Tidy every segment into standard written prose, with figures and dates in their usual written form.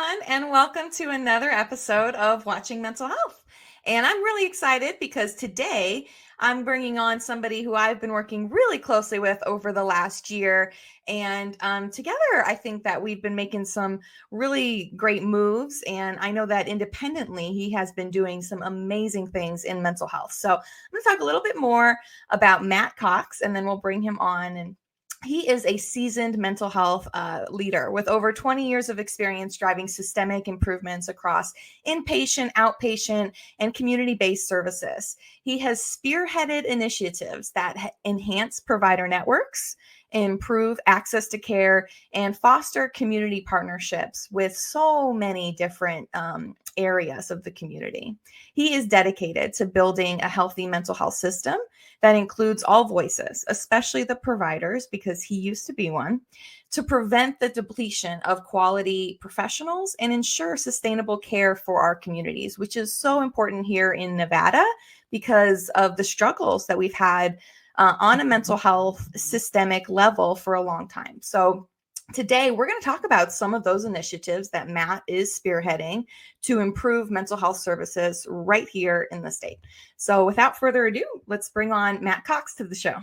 everyone, and welcome to another episode of Watching Mental Health. And I'm really excited because today I'm bringing on somebody who I've been working really closely with over the last year. And together, I think that we've been making some really great moves. And I know that independently, he has been doing some amazing things in mental health. So I'm going to talk a little bit more about Matt Cox, and then we'll bring him on. And he is a seasoned mental health leader with over 20 years of experience driving systemic improvements across inpatient, outpatient, and community-based services. He has spearheaded initiatives that enhance provider networks, improve access to care, and foster community partnerships with so many different areas of the community. He is dedicated to building a healthy mental health system that includes all voices, especially the providers, because he used to be one, to prevent the depletion of quality professionals and ensure sustainable care for our communities, which is so important here in Nevada because of the struggles that we've had on a mental health systemic level for a long time. So today, we're going to talk about some of those initiatives that Matt is spearheading to improve mental health services right here in the state. So without further ado, let's bring on Matt Cox to the show.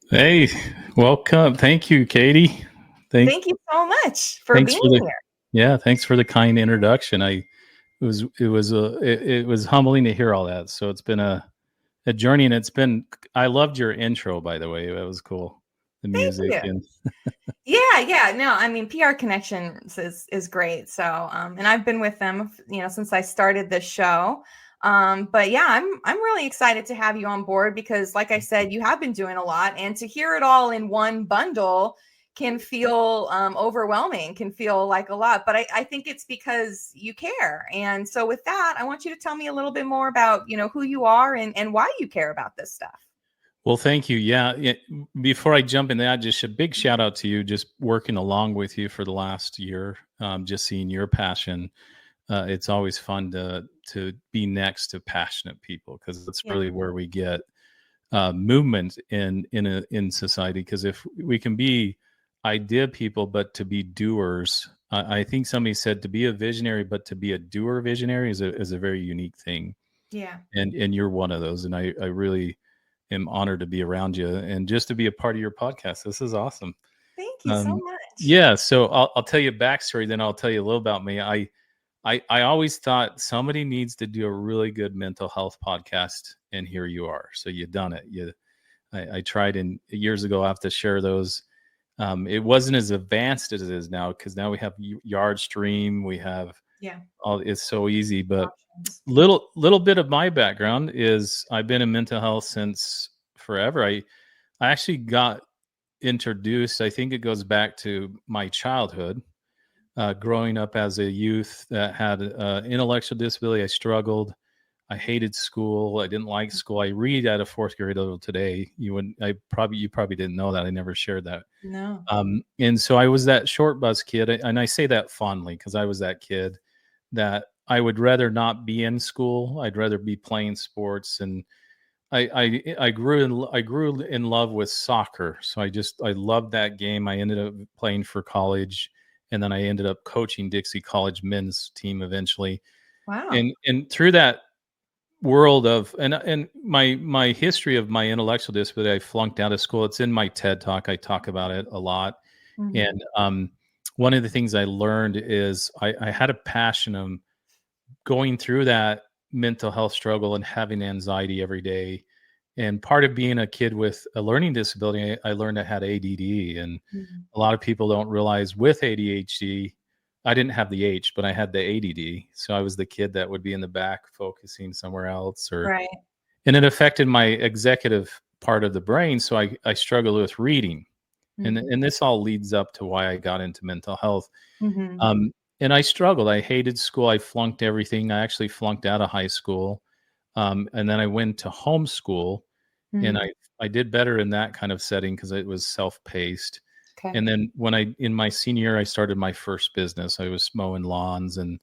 Hey, welcome. Thank you, Katie. Thank you so much for being here. Yeah, thanks for the kind introduction. It was humbling to hear all that. So it's been a journey, and I loved your intro, by the way. That was cool. The music and yeah. No, I mean, PR Connections is great. So, and I've been with them, since I started this show. But yeah, I'm really excited to have you on board because, like I said, you have been doing a lot, and to hear it all in one bundle can feel overwhelming, can feel like a lot. But I think it's because you care. And so, with that, I want you to tell me a little bit more about who you are and why you care about this stuff. Well, thank you. Yeah. Before I jump in that, just a big shout out to you, just working along with you for the last year, just seeing your passion. It's always fun to be next to passionate people because that's really where we get movement in society. Because if we can be idea people, but to be doers, I think somebody said to be a visionary, but to be a doer visionary is a very unique thing. Yeah. And you're one of those. And I really am honored to be around you and just to be a part of your podcast. This is awesome. Thank you so much. Yeah. So I'll tell you a backstory, then I'll tell you a little about me. I always thought somebody needs to do a really good mental health podcast, and here you are. So you've done it. I tried years ago. I have to share those. It wasn't as advanced as it is now because now we have Yardstream. We have it's so easy, but little bit of my background is I've been in mental health since forever. I actually got introduced. I think it goes back to my childhood, growing up as a youth that had intellectual disability. I struggled. I hated school. I didn't like school. I read at a fourth grade level today. You probably didn't know that. I never shared that. No. And so I was that short bus kid, and I say that fondly because I was that kid that I would rather not be in school. I'd rather be playing sports. And I grew in love with soccer. So I loved that game. I ended up playing for college, and then I ended up coaching Dixie College men's team eventually. Wow. And through that world of and my history of my intellectual disability, I flunked out of school. It's in my TED talk. I talk about it a lot. Mm-hmm. And one of the things I learned is I had a passion of going through that mental health struggle and having anxiety every day. And part of being a kid with a learning disability, I learned I had ADD. And a lot of people don't realize with ADHD, I didn't have the H, but I had the ADD. So I was the kid that would be in the back focusing somewhere else. Right. And it affected my executive part of the brain. So I struggled with reading. And this all leads up to why I got into mental health. And I struggled. I hated school. I flunked everything. I actually flunked out of high school. And then I went to homeschool, and I did better in that kind of setting because it was self-paced. Okay. And then in my senior year, I started my first business. I was mowing lawns, and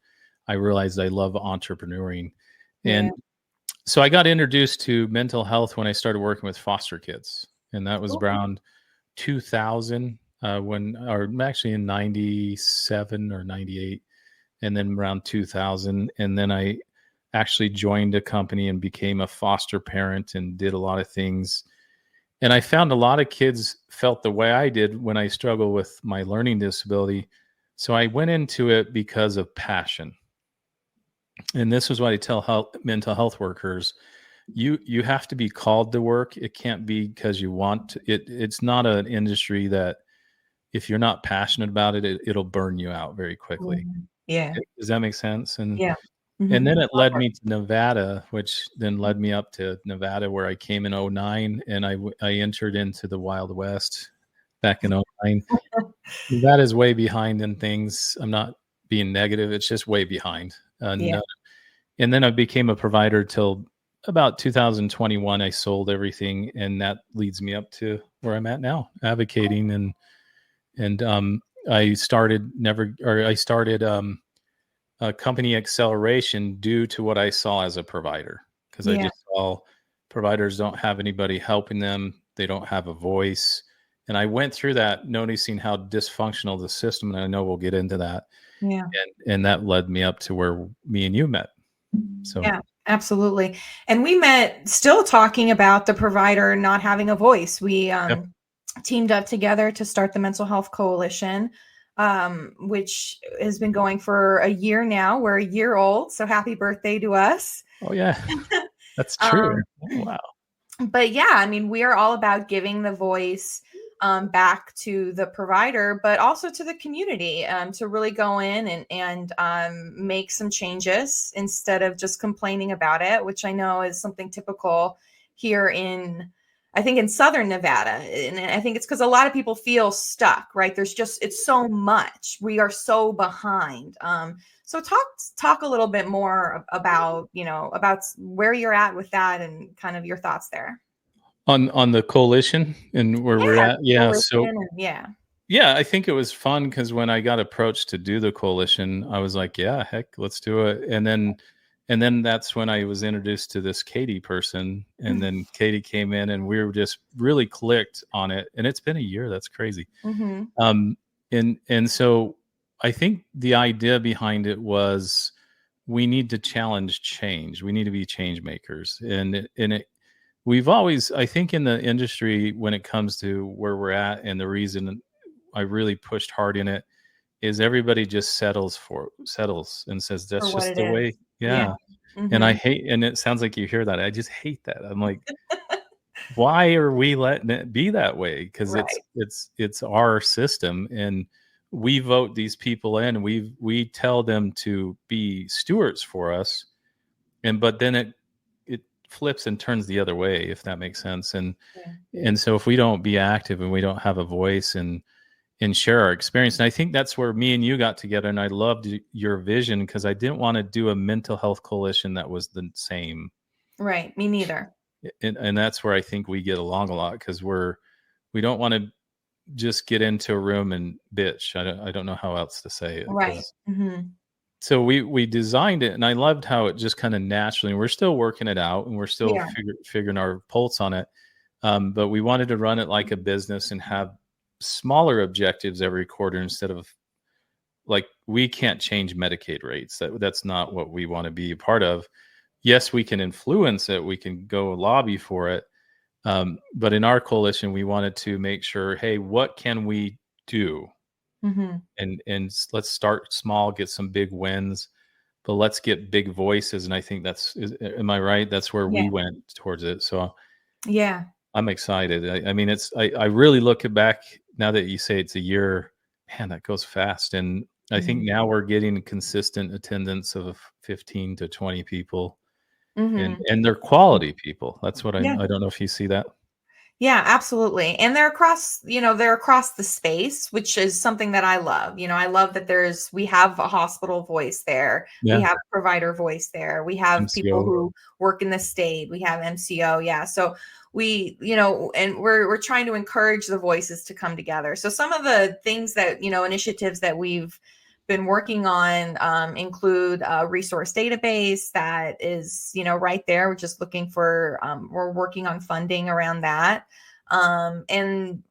I realized I love entrepreneuring. And so I got introduced to mental health when I started working with foster kids. And that was around 2000, or actually in 97 or 98. and then around 2000, and then I actually joined a company and became a foster parent and did a lot of things. And I found a lot of kids felt the way I did when I struggled with my learning disability. So I went into it because of passion. And this is what I tell mental health workers. You have to be called to work. It can't be because you want to. It's not an industry that if you're not passionate about it, it'll burn you out very quickly. Yeah. Does that make sense? Yeah. And then Mhm. it led me to Nevada, which then led me up to Nevada, where I came in 09, and I entered into the Wild West back in 09. Nevada's way behind in things. I'm not being negative. It's just way behind. Yeah. And then I became a provider till about 2021. I sold everything, and that leads me up to where I'm at now, advocating. And I started company acceleration due to what I saw as a provider, because I Yeah. just saw providers don't have anybody helping them. They don't have a voice. And I went through that noticing how dysfunctional the system, and I know we'll get into that. Yeah. And that led me up to where me and you met. So Yeah, absolutely. And we met still talking about the provider not having a voice. We yeah. teamed up together to start the Mental Health Coalition, which has been going for a year now. We're a year old, so happy birthday to us. Oh yeah, that's true. Um, Wow. but yeah, I mean, we are all about giving the voice back to the provider, but also to the community, to really go in and make some changes instead of just complaining about it, which I know is something typical here I think in Southern Nevada. And I think it's because a lot of people feel stuck, right? It's so much. We are so behind. So talk a little bit more about, about where you're at with that and kind of your thoughts there. On the coalition and where we're Yeah, at. Yeah. coalition So and yeah. yeah, I think it was fun because when I got approached to do the coalition, I was like, yeah, heck, let's do it. And then that's when I was introduced to this Katie person. And then Katie came in and we were just really clicked on it. And it's been a year. That's crazy. Mm-hmm. Um, and so I think the idea behind it was we need to challenge change. We need to be change makers. We've always, I think, in the industry, when it comes to where we're at, and the reason I really pushed hard in it is everybody just settles and says For that's what just it the is. way. Yeah. Yeah. And I Mm-hmm. hate, and it sounds like you hear that. I just hate that. I'm like, why are we letting it be that way? Because it's Right. it's it's our system, and we vote these people in. We tell them to be stewards for us, but then it flips and turns the other way, if that makes sense. Yeah. And so if we don't be active and we don't have a voice and share our experience, and I think that's where me and you got together, and I loved your vision because I didn't want to do a mental health coalition that was the same. Right. Me neither. And that's where I think we get along a lot, because we don't want to just get into a room and bitch. I don't know how else to say it, Right. because Mm-hmm. so we designed it, and I loved how it just kind of naturally, and we're still working it out, and we're still Yeah. figuring our pulse on it. But we wanted to run it like a business and have smaller objectives every quarter, instead of like, we can't change Medicaid rates. That's not what we want to be a part of. Yes, we can influence it. We can go lobby for it. But in our coalition, we wanted to make sure, hey, what can we do? Mm-hmm. And let's start small, get some big wins, but let's get big voices. And I think am I right? That's where Yeah. we went towards it. So Yeah. I'm excited. I mean, I really look back now that you say it's a year, man, that goes fast. And I think now we're getting consistent attendance of 15 to 20 people, and Mm-hmm. they're quality people. That's what Yeah. I don't know if you see that. Yeah, absolutely. And they're across the space, which is something that I love. I love that we have a hospital voice there. We Yeah. have provider voice there. We have people MCO. who work in the state. We have MCO. Yeah. So and we're trying to encourage the voices to come together. So some of the things that, initiatives that we've been working on include a resource database that is, right there. We're just looking for, we're working on funding around that. And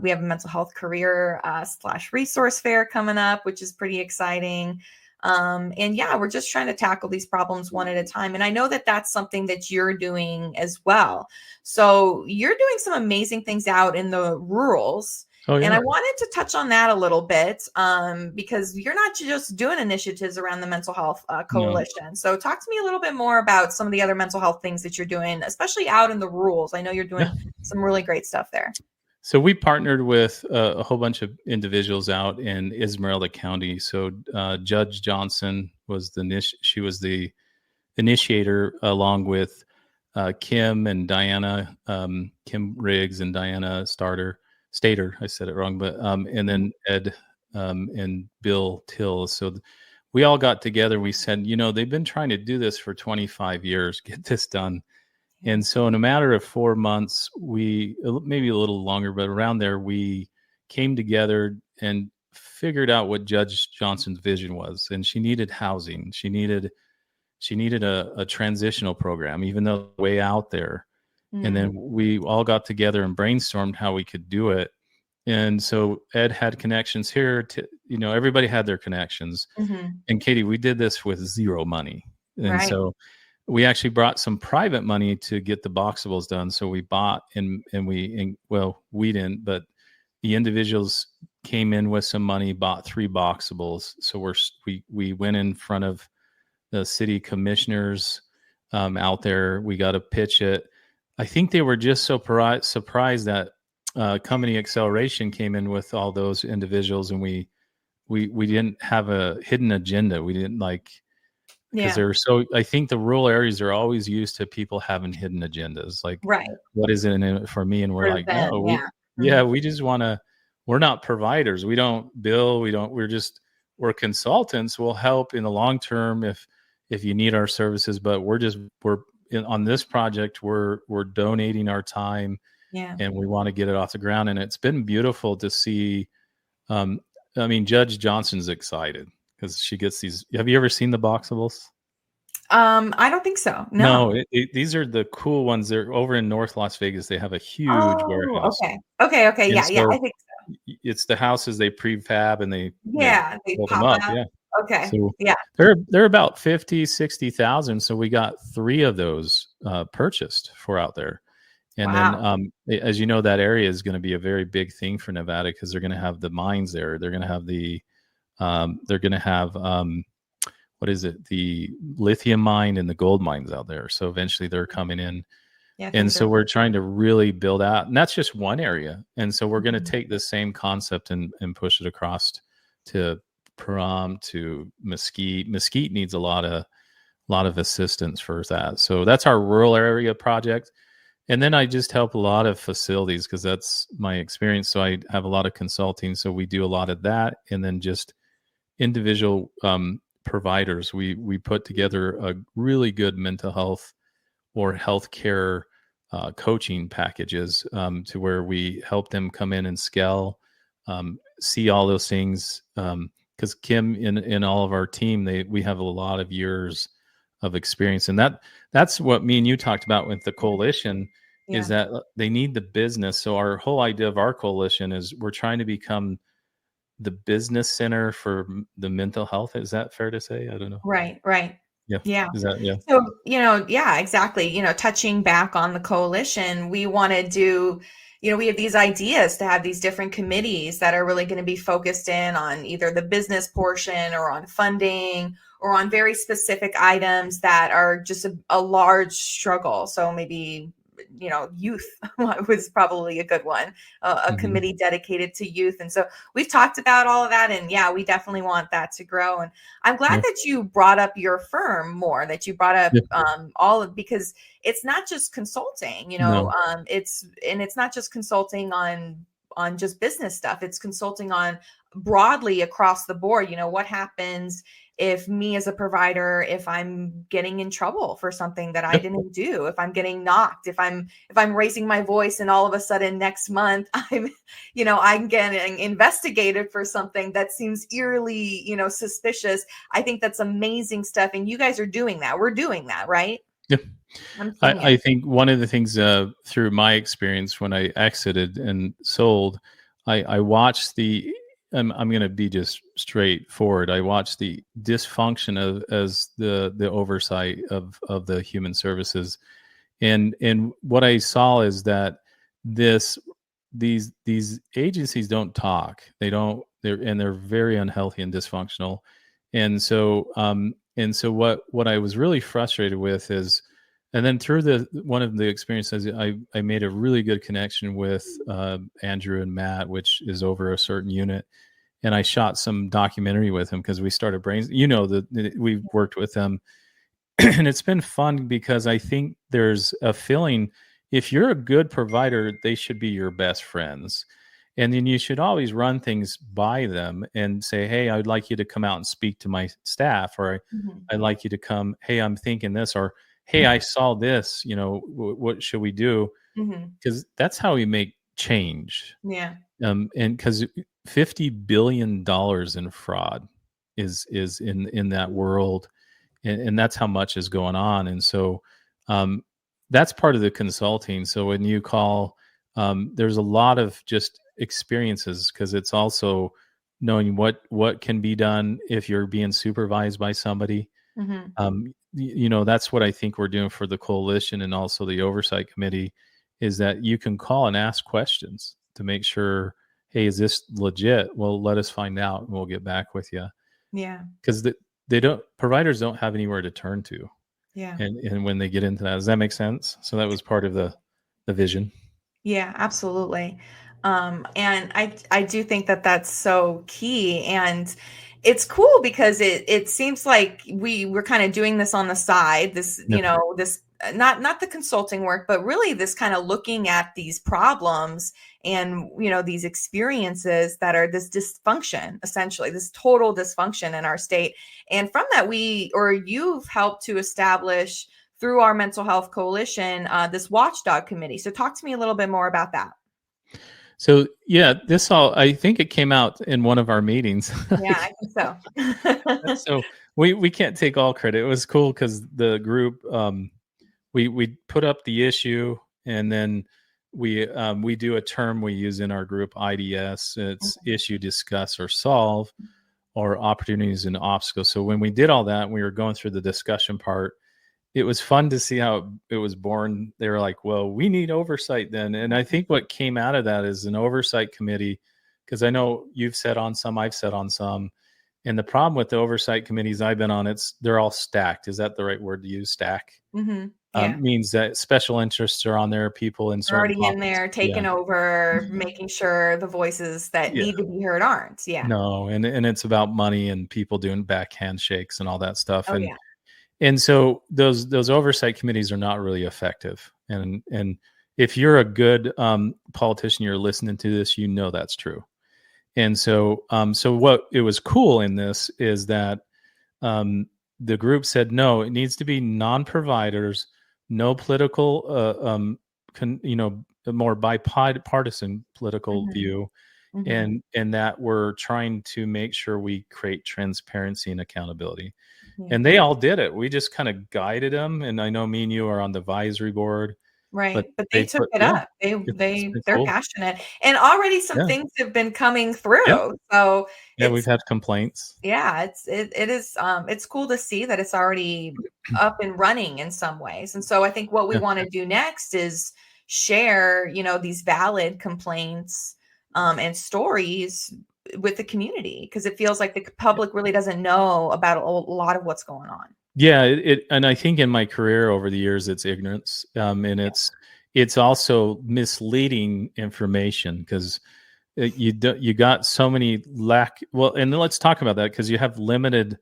we have a mental health career / resource fair coming up, which is pretty exciting. And yeah, we're just trying to tackle these problems one at a time. And I know that that's something that you're doing as well. So you're doing some amazing things out in the rurals. Oh And I yeah. wanted to touch on that a little bit because you're not just doing initiatives around the mental health No. coalition. So talk to me a little bit more about some of the other mental health things that you're doing, especially out in the rurals. I know you're Yeah. doing some really great stuff there. So we partnered with a whole bunch of individuals out in Esmeralda County. So Judge Johnson was she was the initiator, along with Kim and Diana, Kim Riggs and Diana Stater. I said it wrong, but and Mhm. then Ed and Bill Till. So we all got together. We said, they've been trying to do this for 25 years, get this done. Yeah. And so in a matter of 4 months, maybe a little longer, but around there, we came together and figured out what Judge Johnson's vision was. And she needed housing. She needed a transitional program, even though way out there. And Mm. then we all got together and brainstormed how we could do it. And so Ed had connections here everybody had their connections. Mhm. And Katie, we did this with zero money. And Right. so we actually brought some private money to get the boxables done. So we bought we didn't, but the individuals came in with some money, bought 3 boxables. So we went in front of the city commissioners out there. We got to pitch it. I think they were just so surprised that Company Acceleration came in with all those individuals, and we didn't have a hidden agenda. We didn't because Yeah. they're so. I think the rural areas are always used to people having hidden agendas, like Right. what is it in it for me? And we're For like, them. no, Yeah. yeah, Mhm. we just want to. We're not providers. We don't bill. We don't. We're consultants. We'll help in the long term if you need our services. But on this project. We're donating our time, Yeah. and we want to get it off the ground. And it's been beautiful to see. Um, I mean, Judge Johnson's excited because she gets these. Have you ever seen the boxables? I don't think so. No. No, these are the cool ones. They're over in North Las Vegas. They have a huge Oh, warehouse, okay. Okay, okay. and Yeah, yeah. so I think it's the houses they prefab and they yeah, they build them pop up. out. Yeah, Okay. so Yeah. they're about 50,000, 60,000. So we got 3 of those purchased for out there. And then, Wow. as you know, that area is going to be a very big thing for Nevada because they're going to have the mines there. They're going to have what is it? The lithium mine and the gold mines out there. So eventually they're coming in. Yeah, And things so are we're trying to really build out, and that's just one area. And so we're going to Mhm. take the same concept and push it across to Pahrump, to Mesquite. Mesquite needs a lot of assistance for that. So that's our rural area project. And then I just help a lot of facilities because that's my experience. So I have a lot of consulting. So we do a lot of that, and then just individual providers. We put together a really good mental health or healthcare coaching packages to where we help them come in and scale, see all those things. Because Kim in all of our team, we have a lot of years of experience, and that's what me and you talked about with the Yeah. coalition. Is Yeah. that they need the business. So our whole idea of our coalition is we're trying to become the business center for the mental health. Is that fair to say? I don't know. Right, right. Yeah. Yeah. Is that yeah? So, yeah, exactly. Touching back on the coalition, we want to do, we have these ideas to have these different committees that are really going to be focused in on either the business portion or on funding or on very specific items that are just a large struggle. So maybe, youth was probably a good one, a Mhm. committee dedicated to youth. And so we've talked about all of that. And yeah, we definitely want that to grow. And I'm glad Yeah. that you brought up your firm more, that you brought up Yeah. all of, because it's not just consulting, No. it's not just consulting on just business stuff. It's consulting on broadly across the board. What happens if me as a provider, if I'm getting in trouble for something that I Yeah. didn't do, if I'm getting knocked, if I'm raising my voice and all of a sudden next month I'm getting investigated for something that seems eerily, suspicious. I think that's amazing stuff. And you guys are doing that. We're doing that, right? Yeah. I'm seeing I it. think one of the things through my experience when I exited and sold, I watched I'm going to be just straightforward. I watched the dysfunction of as the oversight of the human services, and what I saw is that this these agencies don't talk. They don't. They're very unhealthy and dysfunctional, and so what I was really frustrated with is, and then through the one of the experiences, I made a really good connection with Andrew and Matt, which is over a certain unit, and I shot some documentary with him because we started brains. We've worked with them, and it's been fun because I think there's a feeling if you're a good provider, they should be your best friends. And then you should always run things by them and say, hey, I'd like you to come out and speak to my staff, or Mhm. I'd like you to come, hey, I'm thinking this, or hey, I saw this, what should we do? Mhm. Because that's how we make change. Yeah. And because $50 billion in fraud is in that world, and that's how much is going on. And so um, that's part of the consulting. So when you call, there's a lot of just experiences because it's also knowing what can be done if you're being supervised by somebody. Mhm. That's what I think we're doing for the coalition and also the oversight committee, is that you can call and ask questions to make sure, hey, is this legit? Well, let us find out and we'll get back with you, Yeah. because providers don't have anywhere to turn to, Yeah. and when they get into that, does that make sense? So that was part of the vision. Yeah, absolutely. And I do think that that's so key, and it's cool because it seems like we're kind of doing this on the side. This, Yeah. this not the consulting work, but really this kind of looking at these problems and these experiences that are this dysfunction, essentially this total dysfunction in our state. And from that, you've helped to establish through our mental health coalition, this watchdog committee. So talk to me a little bit more about that. So yeah, I think it came out in one of our meetings. Yeah, I think so. So we can't take all credit. It was cool because the group, we put up the issue, and then we do a term we use in our group, IDS. It's issue, discuss, or solve, or opportunities and obstacles. So when we did all that, we were going through the discussion part. It was fun to see how it was born. They were like, well, we need oversight then. And I think what came out of that is an oversight committee, because I know you've sat on some, I've sat on some. And the problem with the oversight committees I've been on, they're all stacked. Is that the right word to use? Stack? Hmm. Yeah. Means that special interests are on there, people in They're certain already in pockets. there, Yeah. taking over, making sure the voices that Yeah. need to be heard aren't. Yeah. No, and it's about money and people doing back handshakes and all that stuff. Oh, And yeah. and so those oversight committees are not really effective. And if you're a good politician, you're listening to this, that's true. And so what it was cool in this is that um, the group said no, it needs to be non-providers, no political, a more bipartisan political Hmm. view, Hmm. and that we're trying to make sure we create transparency and accountability. Yeah. And they all did it. We just kind of guided them. And I know me and you are on the advisory board, but Right. But they they took put, it yeah, up. They it's they been they're cool. passionate. And already some Yeah. things have been coming Yeah. through. So Yeah. We've it's had complaints. yeah, it is it's cool to see that it's already up and running in some ways. And so I think what we Yeah. want to do next is share, these valid complaints and stories with the community, because it feels like the public really doesn't know about a lot of what's going on. Yeah. And I think in my career over the years, it's ignorance. And it's also misleading information because you got so many well, and let's talk about that because you have limited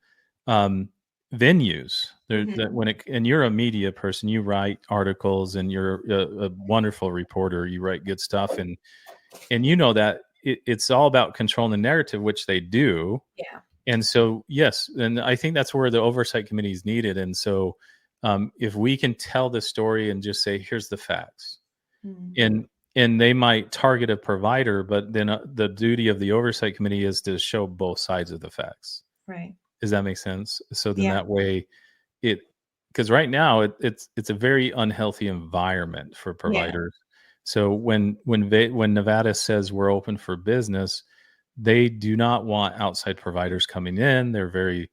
um venues there, that Mhm. and you're a media person, you write articles, and you're a wonderful reporter, you write good stuff, and that it's all about controlling the narrative, which they do. Yeah. And so yes, and I think that's where the oversight committee is needed. And so if we can tell the story and just say, here's the facts, Mhm. and they might target a provider, but then the duty of the oversight committee is to show both sides of the facts. Right. Does that make sense? So then Yeah. that way it, because right now it's a very unhealthy environment for Yeah. providers. So when Nevada says we're open for business, they do not want outside providers coming in.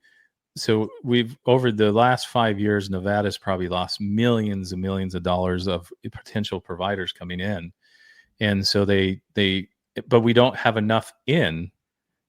So we've, over the last 5 years, Nevada's probably lost millions and millions of dollars of potential providers coming in. And so but we don't have enough in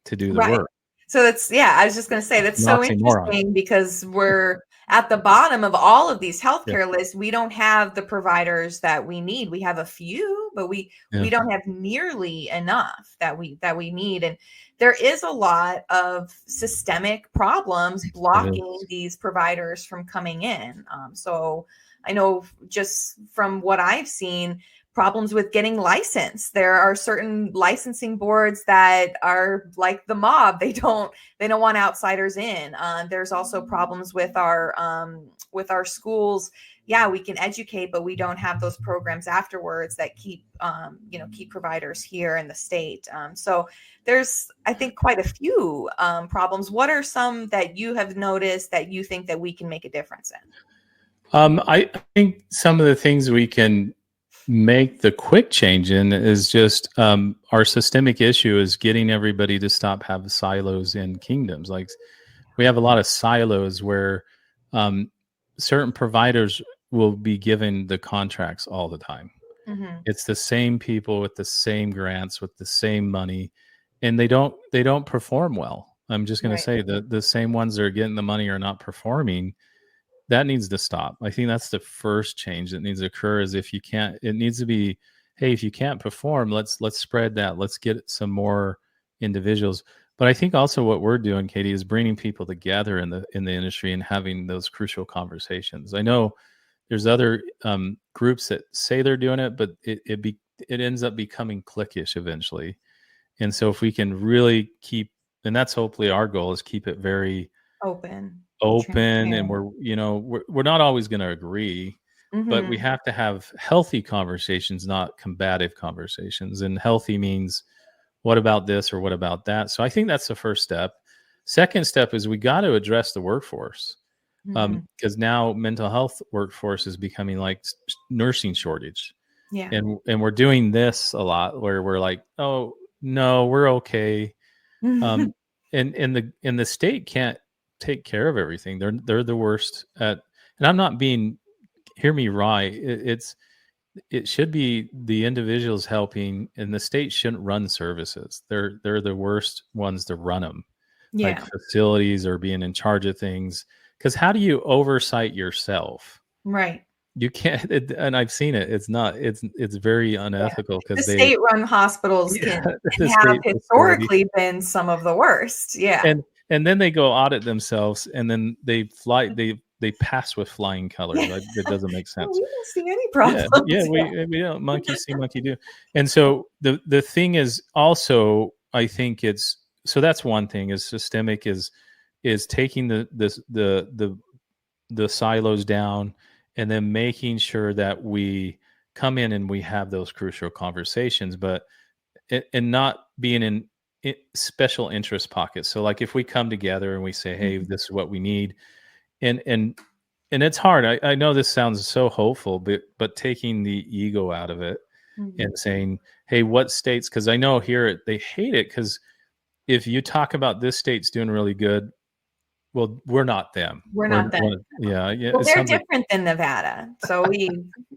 to do the Right. work. So that's, yeah, I was just going to say that's An so oxymoron. interesting because we're at the bottom of all of these Yeah. healthcare lists. We don't have the providers that we need. We have a few, but we don't have nearly enough that we need. And there is a lot of systemic problems blocking these providers from coming in. So I know just from what I've seen, problems with getting licensed. There are certain licensing boards that are like the mob. They don't want outsiders in. There's also problems with our schools. Yeah, we can educate, but we don't have those programs afterwards that keep keep providers here in the state. So there's, I think, quite a few problems. What are some that you have noticed that you think that we can make a difference in? I think some of the things we can make the quick change in is just our systemic issue is getting everybody to stop having silos in kingdoms. Like, we have a lot of silos where certain providers will be given the contracts all the time. Mm-hmm. It's the same people with the same grants with the same money, and they don't perform well. I'm just going to say that the same ones that are getting the money are not performing. That needs to stop. I think that's the first change that needs to occur. Is if you can't, it needs to be, hey, if you can't perform, let's spread that. Let's get some more individuals. But I think also what we're doing, Katie, is bringing people together in the industry and having those crucial conversations. I know there's other groups that say they're doing it, but it ends up becoming cliquish eventually. And so if we can really keep, and that's hopefully our goal, is keep it very open, and we're not always going to agree, but we have to have healthy conversations, not combative conversations. And healthy means, what about this or what about that? So I think that's the first step. Second step is we got to address the workforce, because now mental health workforce is becoming like nursing shortage. Yeah. And we're doing this a lot where we're like, oh no, we're okay. And the state can't take care of everything. They're the worst at, and I'm not being, hear me right. It should be the individuals helping, and the state shouldn't run services. They're the worst ones to run them. Yeah. Like facilities or being in charge of things. Because how do you oversight yourself? Right. You can't, and I've seen it. It's very unethical because the state-run hospitals can have historically been some of the worst. Yeah. And then they go audit themselves, and then they pass with flying colors. Right? It doesn't make sense. We don't see any problems. Yeah, we don't monkey see, monkey do. And so the thing is also, I think so that's one thing, is systemic, is taking the silos down, and then making sure that we come in and we have those crucial conversations, but and not being in special interest pockets. So like if we come together and we say, hey, this is what we need, and it's hard. I know this sounds so hopeful, but taking the ego out of it and saying, hey, what states, because I know here they hate it, because if you talk about this state's doing really good, well, we're not them. We're not them. Yeah. Well, they're different than Nevada, so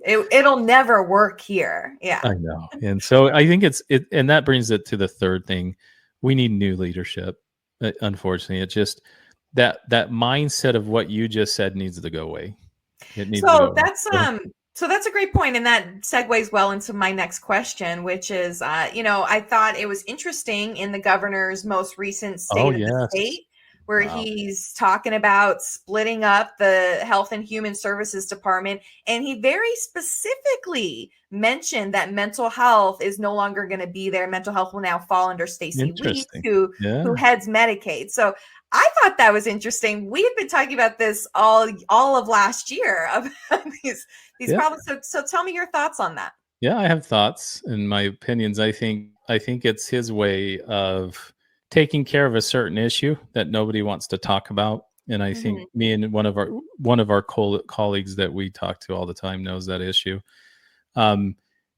it'll never work here. Yeah, I know. And so I think and that brings it to the third thing. We need new leadership. Unfortunately, it's just that mindset of what you just said needs to go away. It needs to go away. So that's a great point, and that segues well into my next question, which is, I thought it was interesting in the governor's most recent state of the state, where he's talking about splitting up the Health and Human Services Department. And he very specifically mentioned that mental health is no longer going to be there. Mental health will now fall under Stacey Weeks, who heads Medicaid. So I thought that was interesting. We had been talking about this all of last year, about these problems. So tell me your thoughts on that. Yeah, I have thoughts and my opinions. I think it's his way of taking care of a certain issue that nobody wants to talk about. And I think me and one of our colleagues that we talk to all the time knows that issue.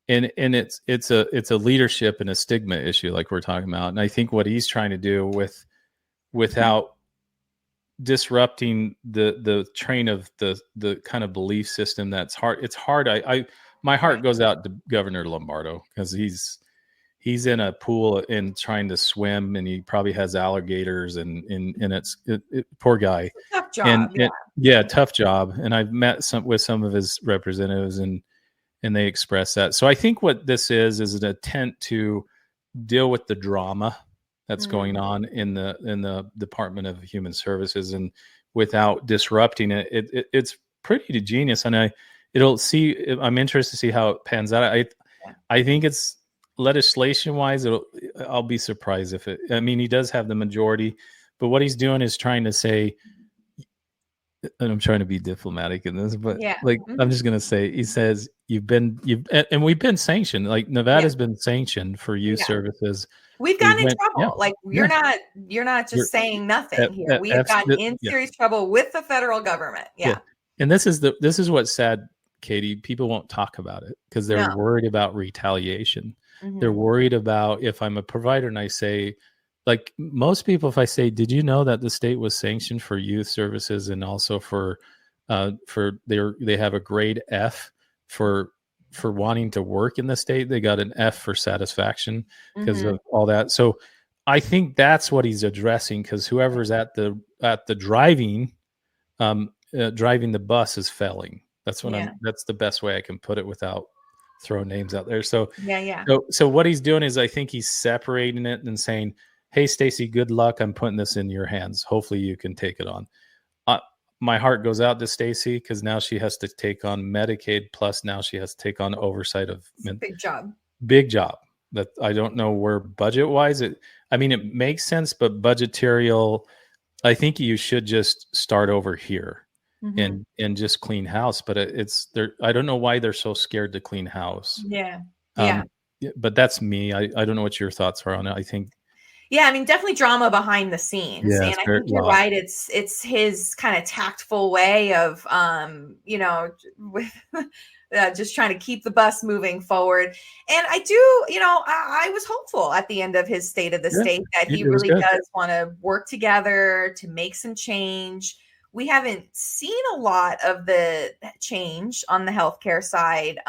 and it's a leadership and a stigma issue like we're talking about. And I think what he's trying to do without disrupting the train of the kind of belief system that's hard. It's hard. I my heart Right. goes out to Governor Lombardo because he's in a pool and trying to swim, and he probably has alligators, and poor guy. Tough And job. Yeah. yeah, tough job. And I've met with some of his representatives, and they express that. So I think what this is an attempt to deal with the drama that's going Mm, on in the Department of Human Services, and without disrupting it. It's pretty genius, and I'm interested to see how it pans out. yeah. I think it's legislation wise. I'll be surprised if it. I mean, he does have the majority, but what he's doing is trying to say, and I'm trying to be diplomatic in this, but Yeah. like I'm Mhm. just gonna say, he says and we've been sanctioned. Like Yeah. Nevada's been sanctioned for youth Yeah. services. We've We gotten in went, yeah, trouble. Like yeah. you're not You're just saying nothing F, here. F, We have F's gotten in yeah, serious trouble with the federal government. yeah. Yeah. And this is what's sad, Katie. People won't talk about it because they're No. worried about retaliation. They're Hmm. worried about if I'm a provider and I say, like most people, if I say, did you know that the state was sanctioned for youth services and also for they have a grade F for wanting to work in the state. They got an F for satisfaction because Hmm. of all that. So I think that's what he's addressing, because whoever's at the driving the bus is failing. Yeah. That's the best way I can put it without throwing names out there. So Yeah. Yeah. so what he's doing is I think he's separating it and saying, "Hey, Stacy, good luck. I'm putting this in your hands. Hopefully, you can take it on." Uh, my heart goes out to Stacy because now she has to take on Medicaid. Plus, now she has to take on oversight of It's a big job. big job that I don't know where budget wise it. I mean, it makes sense, but budgetarial, I think you should just start over here Hmm. and just clean house. But it's there. I don't know why they're so scared to clean house. Yeah. Yeah. Um, yeah, but that's me. I don't know what your thoughts are on it. I think Yeah, I mean, definitely drama behind the scenes, yeah, and it's I very think you're lot. right. It's his kind of tactful way of, with just trying to keep the bus moving forward. And I do, I was hopeful at the end of his State of the Yeah, State that he it was really good. does want to work together to make some change. We haven't seen a lot of the change on the healthcare side,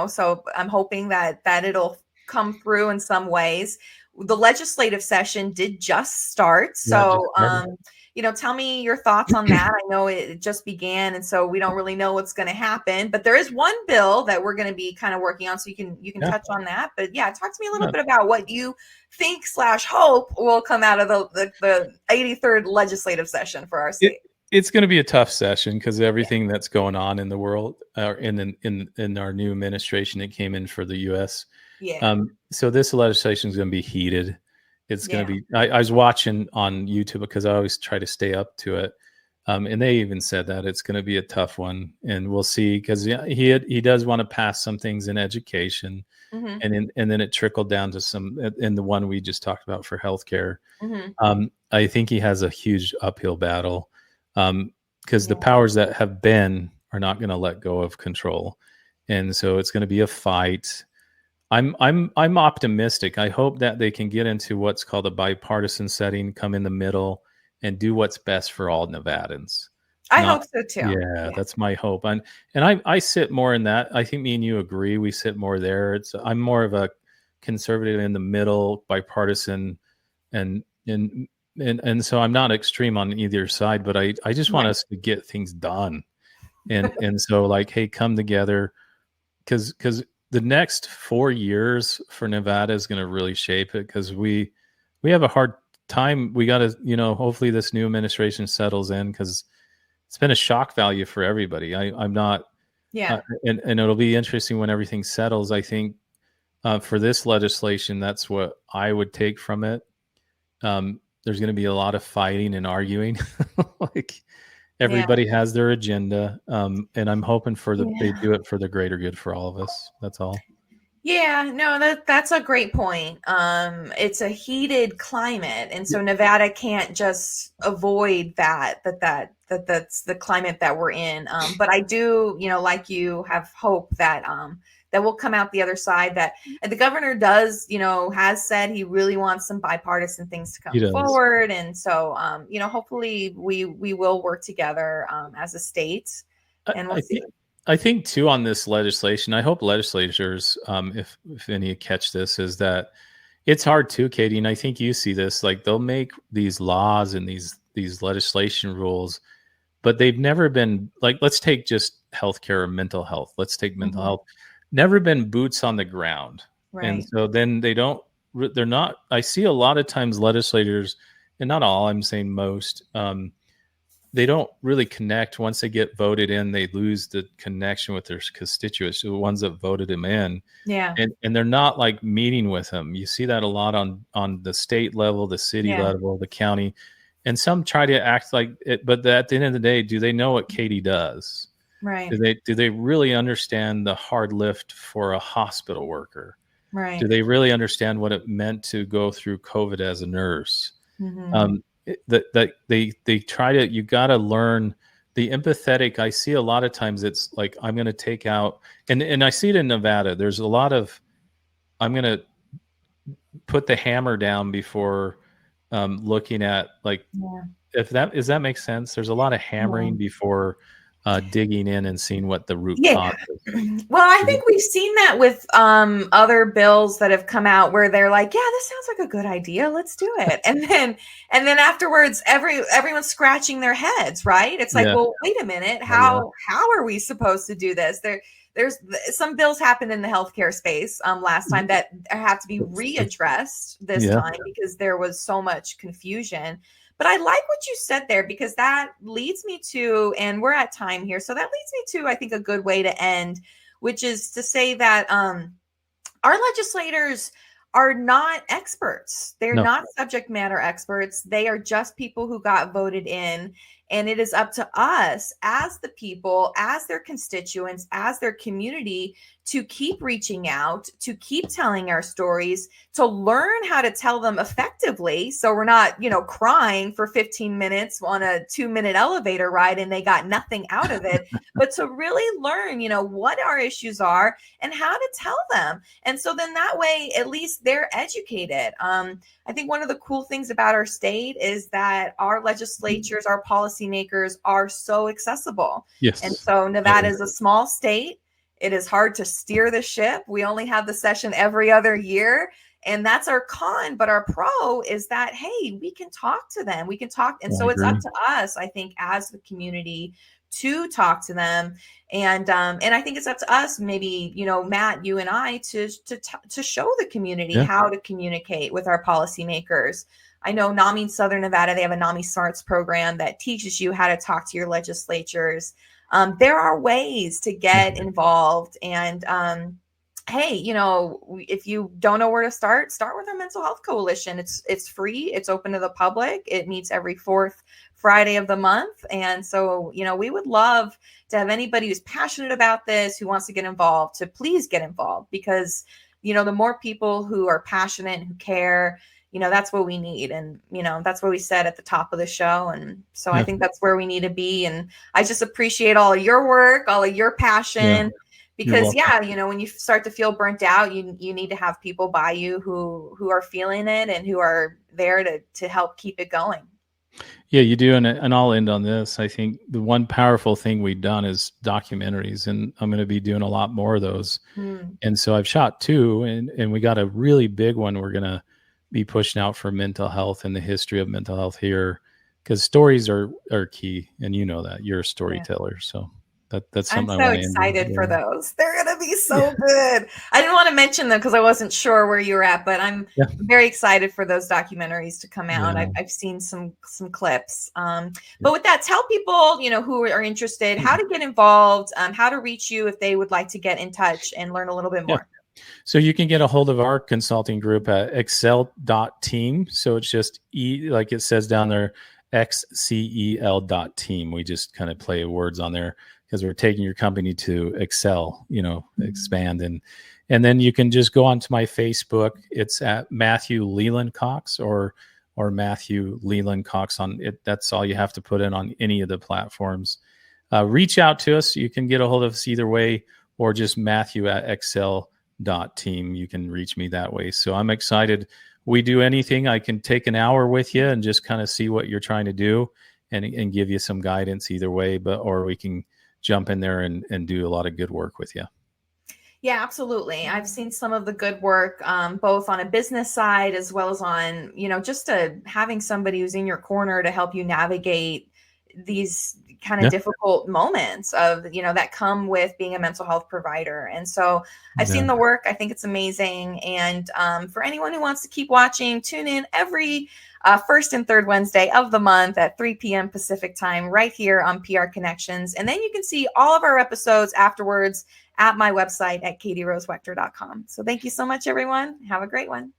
so I'm hoping that it'll come through in some ways. The legislative session did just start. Yeah, it just So, started. tell me your thoughts on that. I know it just began, and so we don't really know what's going to happen. But there is one bill that we're going to be kind of working on, so you can Yeah, touch on that. But yeah, talk to me a little yeah. bit about what you think / hope will come out of the 83rd legislative session for our It state. it's going to be a tough session because everything that's going on in the world, in our new administration that came in for the U.S. Yeah, So this legislation is going to be heated. It's going to yeah, be. I was watching on YouTube because I always try to stay up to it, and they even said that it's going to be a tough one, and we'll see because he does want to pass some things in education, hmm, and then it trickled down to some in the one we just talked about for healthcare. hmm, I think he has a huge uphill battle because the yeah. powers that have been are not going to let go of control, and so it's going to be a fight. I'm optimistic. I hope that they can get into what's called a bipartisan setting, come in the middle, and do what's best for all Nevadans. I Not hope so too. Yeah, Yeah, that's my hope. And I sit more in that. I think me and you agree. We sit more there. I'm more of a conservative in the middle, bipartisan, and and and so I'm not extreme on either side, but I just want right. us to get things done. And so like, hey, come together because the next 4 years for Nevada is going to really shape it because we have a hard time. We got to hopefully this new administration settles in because it's been a shock value for everybody. I'm not, Yeah. and it'll be interesting when everything settles. I think for this legislation, that's what I would take from it. There's going to be a lot of fighting and arguing, like Yeah. everybody has their agenda, and I'm hoping they Yeah. do it for the greater good for all of us. That's all. Yeah, no, that's a great point. It's a heated climate, and Yeah, so Nevada can't just avoid that's the climate that we're in. But I do, like you, have hope that that we'll come out the other side. That the governor does, has said he really wants some bipartisan things to come forward. And so, hopefully we will work together as a state, and we'll see. I think too on this legislation, I hope legislators, if any catch this, is that it's hard too, Katie. And I think you see this, like they'll make these laws and these legislation rules, but they've never been like, let's take just healthcare or mental health. Let's take mental health. Never been boots on the ground. Right. And so then they're not, I see a lot of times legislators, and not all, I'm saying most, they don't really connect. Once they get voted in, they lose the connection with their constituents, the ones that voted them in. Yeah. And they're not like meeting with them. You see that a lot on the state level, the city level, the county. And some try to act like it, but at the end of the day, do they know what Katie does? Right. Do they really understand the hard lift for a hospital worker? Right. Do they really understand what it meant to go through COVID as a nurse? That they try to, you got to learn the empathetic. I see a lot of times it's like, I'm going to take out, and I see it in Nevada. There's a lot of, I'm going to put the hammer down before looking at like, if that makes sense. There's a lot of hammering before digging in and seeing what the root cause is. Well, I think we've seen that with other bills that have come out where they're like, yeah, this sounds like a good idea. Let's do it. And then afterwards, everyone's scratching their heads, right? It's like, well, wait a minute. How are we supposed to do this? There's some bills happened in the healthcare space last time that have to be readdressed this time because there was so much confusion. But I like what you said there, because that leads me to, and we're at time here, so that leads me to, I think, a good way to end, which is to say that our legislators are not experts. They're not subject matter experts. They are just people who got voted in. And it is up to us as the people, as their constituents, as their community, to keep reaching out, to keep telling our stories, to learn how to tell them effectively. So we're not, crying for 15 minutes on a 2-minute elevator ride and they got nothing out of it, but to really learn, what our issues are and how to tell them. And so then that way, at least they're educated. I think one of the cool things about our state is that our legislatures, our policymakers are so accessible. Yes. And so Nevada is a small state. It is hard to steer the ship. We only have the session every other year. And that's our con. But our pro is that, hey, we can talk to them. We can talk. And so it's up to us, I think, as the community to talk to them. And I think it's up to us, maybe, Matt, you and I, to show the community how to communicate with our policymakers. I know NAMI in Southern Nevada, they have a NAMI Smarts program that teaches you how to talk to your legislatures. There are ways to get involved. And hey, if you don't know where to start with our mental health coalition. It's free. It's open to the public. It meets every fourth Friday of the month. And so, we would love to have anybody who's passionate about this, who wants to get involved, to please get involved, because, the more people who are passionate and who care, that's what we need. And, that's what we said at the top of the show. And so I think that's where we need to be. And I just appreciate all of your work, all of your passion, because when you start to feel burnt out, you need to have people by you who are feeling it and who are there to help keep it going. Yeah, you do. And I'll end on this. I think the one powerful thing we've done is documentaries, and I'm going to be doing a lot more of those. And so I've shot 2, and we got a really big one we're going to be pushing out for mental health and the history of mental health here, because stories are key. And that you're a storyteller. So that's something I'm so excited for those. They're going to be so good. I didn't want to mention them because I wasn't sure where you were at, but I'm very excited for those documentaries to come out. I've seen some clips. But with that, tell people, who are interested, how to get involved, how to reach you if they would like to get in touch and learn a little bit more. So you can get a hold of our consulting group at excel.team. So it's just like it says down there, xcel.team. We just kind of play words on there because we're taking your company to excel, expand. And then you can just go onto my Facebook. It's at Matthew Leland Cox or Matthew Leland Cox on it. That's all you have to put in on any of the platforms. Reach out to us. You can get a hold of us either way. or just Matthew@excel.team. You can reach me that way. So I'm excited. We do anything. I can take an hour with you and just kind of see what you're trying to do and give you some guidance either way, or we can jump in there and do a lot of good work with you. Yeah, absolutely. I've seen some of the good work, both on a business side as well as on, just having somebody who's in your corner to help you navigate these kind of difficult moments of, that come with being a mental health provider. And so I've seen the work. I think it's amazing. And for anyone who wants to keep watching, tune in every first and third Wednesday of the month at 3 p.m. Pacific time, right here on PR Connections. And then you can see all of our episodes afterwards at my website at katierosewechter.com. So thank you so much, everyone. Have a great one.